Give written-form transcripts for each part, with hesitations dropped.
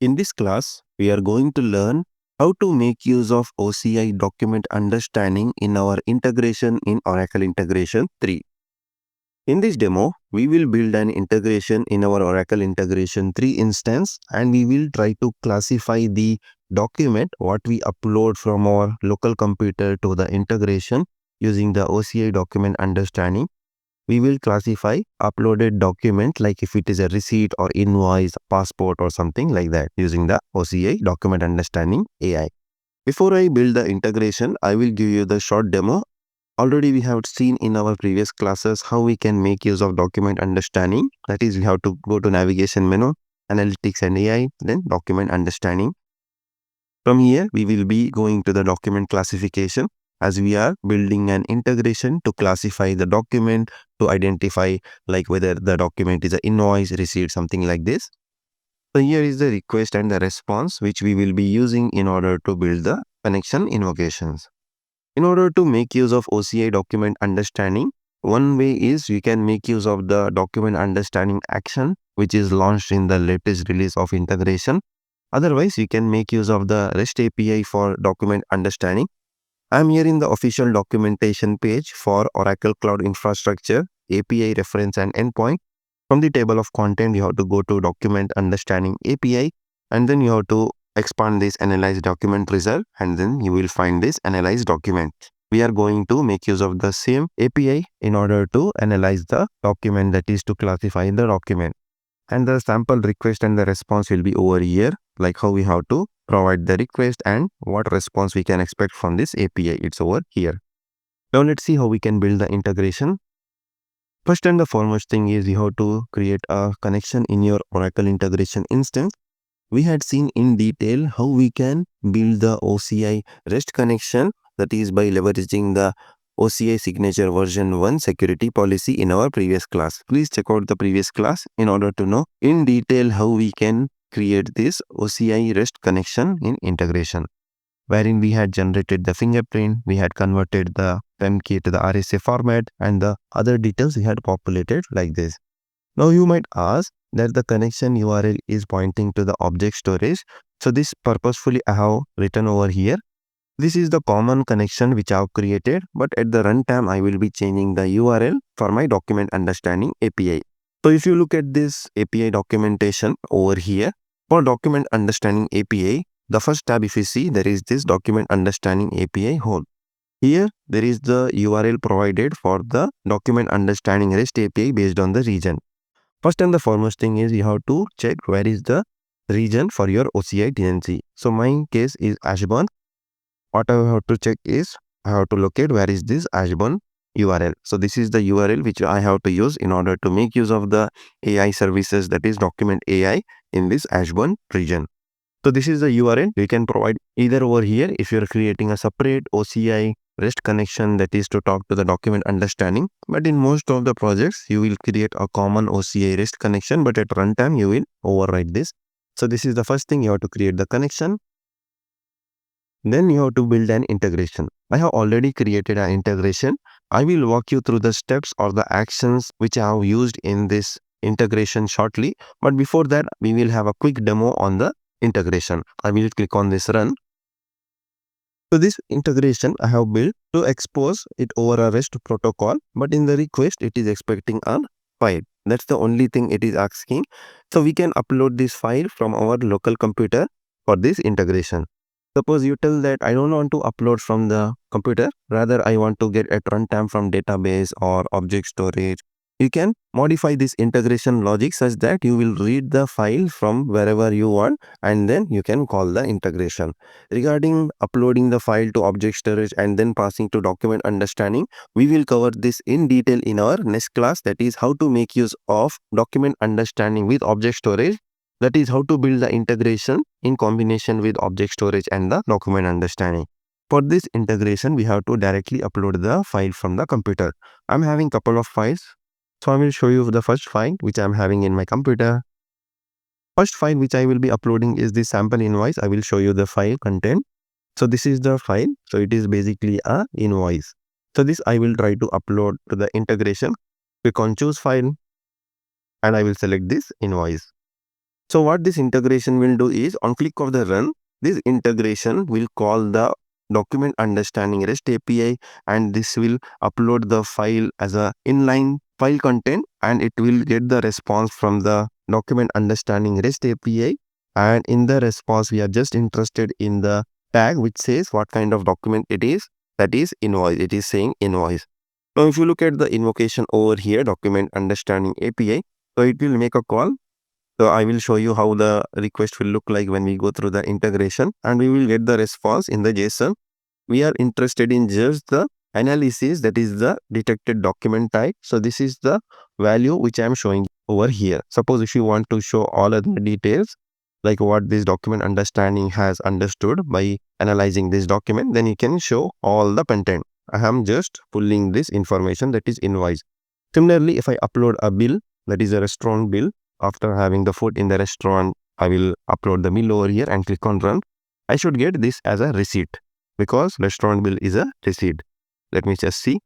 In this class, we are going to learn how to make use of OCI Document Understanding in our integration in Oracle Integration 3. In this demo, we will build an integration in our Oracle Integration 3 instance, and we will try to classify the document what we upload from our local computer to the integration using the OCI Document Understanding. We will classify uploaded document like if it is a receipt or invoice, passport or something like that using the OCI Document Understanding AI. Before I build the integration, I will give you the short demo. Already we have seen in our previous classes how we can make use of document understanding. That is, we have to go to navigation menu, analytics and AI, then document understanding. From here, we will be going to the document classification, as we are building an integration to classify the document to identify like whether the document is an invoice, receipt, something like this. So here is the request and the response which we will be using in order to build the connection invocations. In order to make use of OCI document understanding, one way is we can make use of the document understanding action which is launched in the latest release of integration. Otherwise, you can make use of the REST API for document understanding. I am here in the official documentation page for Oracle Cloud Infrastructure, API reference and endpoint. From the table of content, you have to go to Document Understanding API, and then you have to expand this Analyze Document result, and then you will find this Analyze Document. We are going to make use of the same API in order to analyze the document, that is to classify the document. And the sample request and the response will be over here, like how we have to provide the request and what response we can expect from this API. It's over here. Now let's see how we can build the integration. First and the foremost thing is you have to create a connection in your Oracle integration instance. We had seen in detail how we can build the OCI REST connection, that is by leveraging the OCI signature version 1 security policy in our previous class. Please check out the previous class in order to know in detail how we can create this OCI REST connection in integration, wherein we had generated the fingerprint, we had converted the PEM key to the RSA format, and the other details we had populated like this. Now you might ask that the connection URL is pointing to the object storage. So this purposefully I have written over here. This is the common connection which I have created, but at the runtime I will be changing the URL for my document understanding API. So if you look at this API documentation over here, for document understanding API, the first tab if you see, there is this document understanding API home. Here there is the URL provided for the document understanding REST API based on the region. First and the foremost thing is you have to check where is the region for your OCI tenancy. So my case is Ashburn. What I have to check is I have to locate where is this Ashburn URL. So this is the URL which I have to use in order to make use of the AI services, that is document AI in this Ashburn region. So this is the URL you can provide either over here if you're creating a separate OCI REST connection, that is to talk to the document understanding. But in most of the projects, you will create a common OCI REST connection, but at runtime, you will override this. So this is the first thing, you have to create the connection. Then you have to build an integration. I have already created an integration. I will walk you through the steps or the actions which I have used in this integration shortly. But before that, we will have a quick demo on the integration. I will click on this run. So this integration I have built to expose it over a REST protocol, but in the request it is expecting a file. That's the only thing it is asking. So we can upload this file from our local computer for this integration. Suppose you tell that I don't want to upload from the computer, rather I want to get at runtime from database or object storage. You can modify this integration logic such that you will read the file from wherever you want, and then you can call the integration. Regarding uploading the file to object storage and then passing to document understanding, we will cover this in detail in our next class, that is how to make use of document understanding with object storage. That is how to build the integration in combination with object storage and the document understanding. For this integration, we have to directly upload the file from the computer. I'm having couple of files. So I will show you the first file which I'm having in my computer. First file which I will be uploading is the sample invoice. I will show you the file content. So this is the file. So it is basically a invoice. So this I will try to upload to the integration. Click on choose file and I will select this invoice. So what this integration will do is, on click of the run, this integration will call the document understanding REST API, and this will upload the file as a inline file content, and it will get the response from the document understanding REST API. And in the response, we are just interested in the tag which says what kind of document it is. That is invoice. It is saying invoice. Now, if you look at the invocation over here, document understanding API, so it will make a call. So I will show you how the request will look like when we go through the integration, and we will get the response in the JSON. We are interested in just the analysis, that is the detected document type. So this is the value which I am showing over here. Suppose if you want to show all other details, like what this document understanding has understood by analyzing this document, then you can show all the content. I am just pulling this information, that is invoice. Similarly, if I upload a bill, that is a restaurant bill, after having the food in the restaurant, I will upload the bill over here and click on run. I should get this as a receipt, because restaurant bill is a receipt. Let me just see.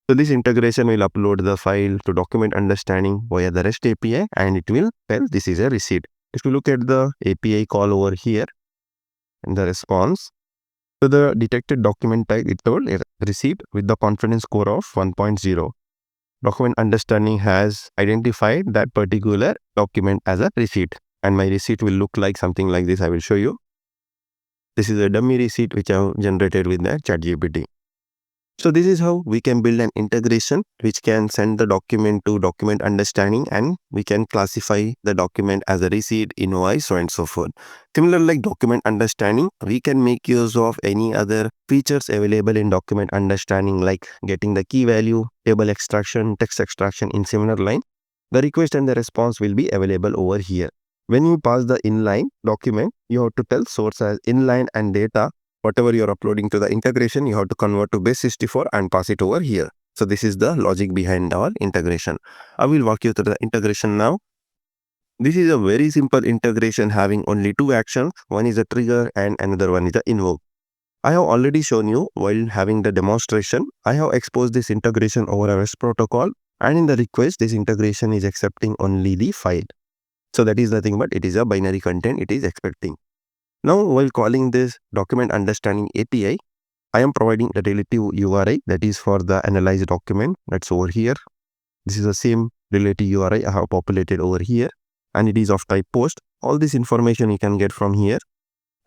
So this integration will upload the file to document understanding via the REST API, and it will tell this is a receipt. If you look at the API call over here in the response, so the detected document type, it told a receipt with the confidence score of 1.0. Document understanding has identified that particular document as a receipt, and my receipt will look like something like this. I will show you. This is a dummy receipt which I have generated with the ChatGPT. So this is how we can build an integration which can send the document to document understanding, and we can classify the document as a receipt, invoice, so and so forth. Similarly, like document understanding, we can make use of any other features available in document understanding, like getting the key value, table extraction, text extraction in similar line. The request and the response will be available over here. When you pass the inline document, you have to tell source as inline, and data, whatever you are uploading to the integration, you have to convert to base 64 and pass it over here. So this is the logic behind our integration. I will walk you through the integration now. This is a very simple integration having only two actions. One is a trigger and another one is the invoke. I have already shown you while having the demonstration. I have exposed this integration over a REST protocol, and in the request, this integration is accepting only the file. So that is nothing but it is a binary content it is expecting. Now, while calling this document understanding API, I am providing the relative URI, that is for the analyzed document, that's over here. This is the same relative URI I have populated over here, and it is of type post. All this information you can get from here,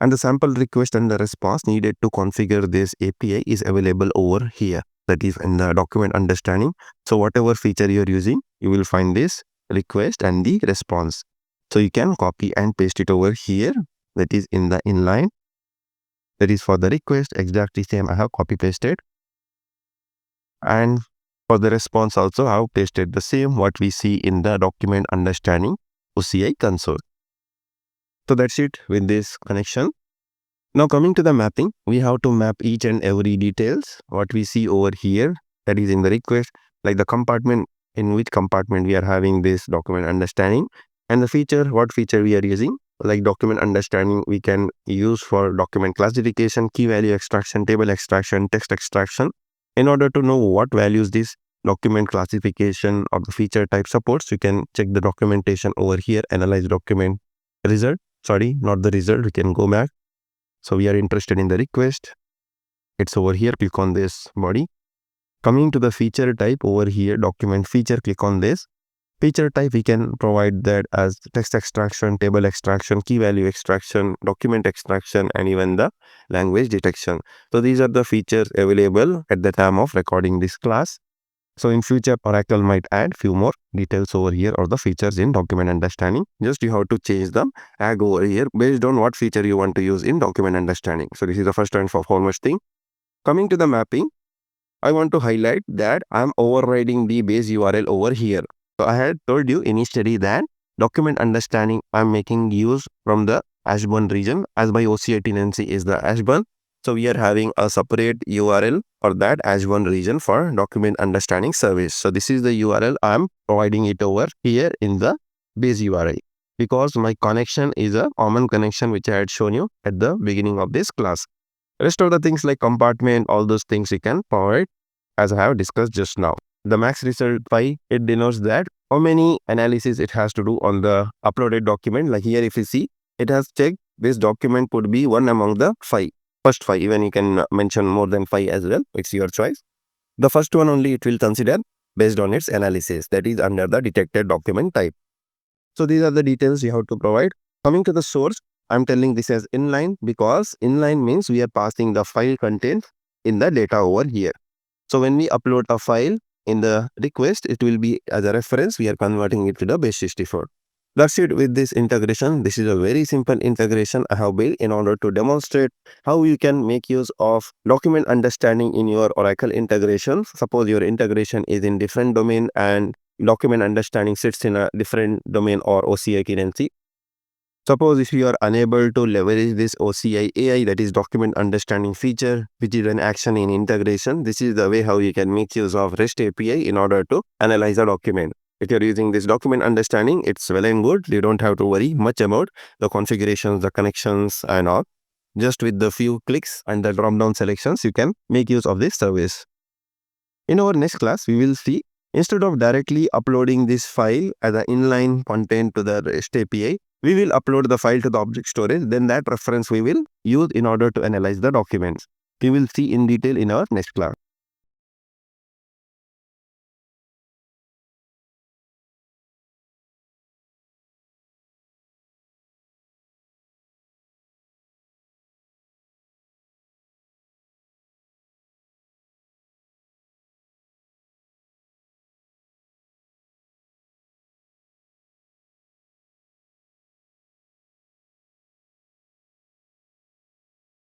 and the sample request and the response needed to configure this API is available over here, that is in the document understanding. So whatever feature you are using, you will find this request and the response. So you can copy and paste it over here, that is in the inline. That is for the request, exactly same I have copy pasted. And for the response also, I have pasted the same what we see in the document understanding OCI console. So that's it with this connection. Now coming to the mapping, we have to map each and every details what we see over here, that is in the request, like the compartment, in which compartment we are having this document understanding, and the feature, what feature we are using. Like document understanding, we can use for document classification, key value extraction, table extraction, text extraction. In order to know what values this document classification or the feature type supports, you can check the documentation over here, analyze document result. Sorry, not the result. We can go back. So we are interested in the request. It's over here. Click on this body. Coming to the feature type over here, document feature, click on this. Feature type, we can provide that as text extraction, table extraction, key value extraction, document extraction, and even the language detection. So these are the features available at the time of recording this class. So in future, Oracle might add few more details over here, or the features in document understanding. Just you have to change the tag over here based on what feature you want to use in document understanding. So this is the first and foremost thing. Coming to the mapping, I want to highlight that I'm overriding the base URL over here. So I had told you initially that document understanding I'm making use from the Ashburn region, as my OCI tenancy is the Ashburn. So we are having a separate URL for that Ashburn region for document understanding service. So this is the URL I'm providing it over here in the base URI, because my connection is a common connection which I had shown you at the beginning of this class. Rest of the things like compartment, all those things you can provide as I have discussed just now. The max result 5, it denotes that how many analysis it has to do on the uploaded document. Like here, if you see, it has checked this document would be one among the first five. Even you can mention more than 5 as well. It's your choice. The first one only it will consider based on its analysis, that is under the detected document type. So these are the details you have to provide. Coming to the source, I'm telling this as inline because inline means we are passing the file content in the data over here. So when we upload a file in the request, it will be as a reference, we are converting it to the base 64. That's it with this integration. This is a very simple integration I have built in order to demonstrate how you can make use of document understanding in your Oracle integration. Suppose your integration is in different domain and document understanding sits in a different domain or OCI currency. Suppose if you are unable to leverage this OCI AI, that is document understanding feature, which is an action in integration, this is the way how you can make use of REST API in order to analyze a document. If you're using this document understanding, it's well and good. You don't have to worry much about the configurations, the connections and all. Just with the few clicks and the drop-down selections, you can make use of this service. In our next class, we will see instead of directly uploading this file as an inline content to the REST API, we will upload the file to the object storage. Then that reference we will use in order to analyze the documents. We will see in detail in our next class.